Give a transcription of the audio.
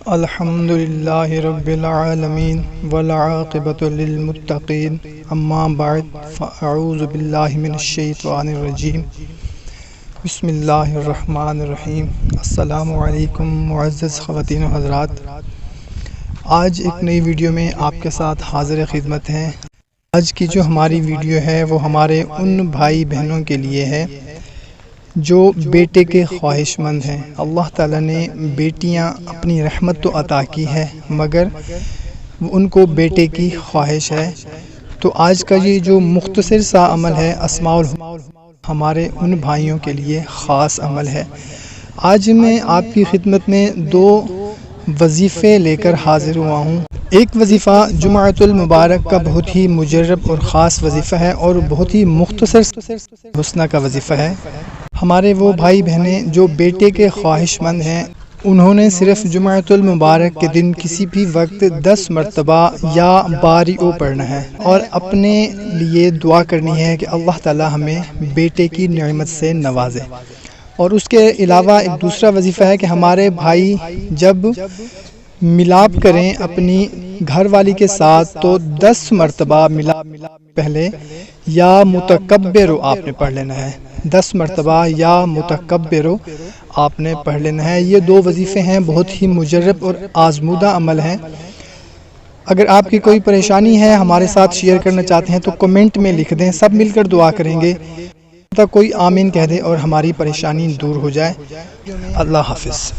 الحمدللہ رب العالمین والعاقبۃ للمتقین اما بعد فاعوذ باللہ من الشیطان الرجیم بسم اللہ الرحمن الرحیم۔ السلام علیکم معزز خواتین و حضرات، آج ایک نئی ویڈیو میں آپ کے ساتھ حاضر خدمت ہیں۔ آج کی جو ہماری ویڈیو ہے وہ ہمارے ان بھائی بہنوں کے لیے ہے جو بیٹے کے خواہش مند ہیں۔ اللہ تعالیٰ نے بیٹیاں اپنی رحمت تو عطا کی ہے مگر ان کو بیٹے کی خواہش ہے، تو آج کا یہ جو مختصر سا عمل ہے اسماء ہمارے ان بھائیوں کے لیے خاص عمل ہے۔ آج میں آپ کی خدمت میں دو وظیفے لے کر حاضر ہوا ہوں۔ ایک وظیفہ جمعۃ المبارک کا بہت ہی مجرب اور خاص وظیفہ ہے اور بہت ہی مختصر حسنہ کا وظیفہ ہے۔ ہمارے وہ بھائی بہنیں جو بیٹے کے خواہش مند ہیں، انہوں نے صرف جمعۃ المبارک کے دن کسی بھی وقت 10 مرتبہ یا بارئ پڑھنا ہے اور اپنے لیے دعا کرنی ہے کہ اللہ تعالی ہمیں بیٹے کی نعمت سے نوازے۔ اور اس کے علاوہ ایک دوسرا وظیفہ ہے کہ ہمارے بھائی جب ملاپ کریں اپنی گھر والی کے ساتھ تو 10 مرتبہ ملاپ پہلے یا متکبر آپ نے پڑھ لینا ہے، 10 مرتبہ یا متکبر آپ نے پڑھ لینا ہے۔ یہ دو وظیفے ہیں، بہت ہی مجرب اور آزمودہ عمل ہیں۔ اگر آپ کی کوئی پریشانی ہے ہمارے ساتھ شیئر کرنا چاہتے ہیں تو کمنٹ میں لکھ دیں، سب مل کر دعا کریں گے تاکہ کوئی آمین کہہ دے اور ہماری پریشانی دور ہو جائے۔ اللہ حافظ۔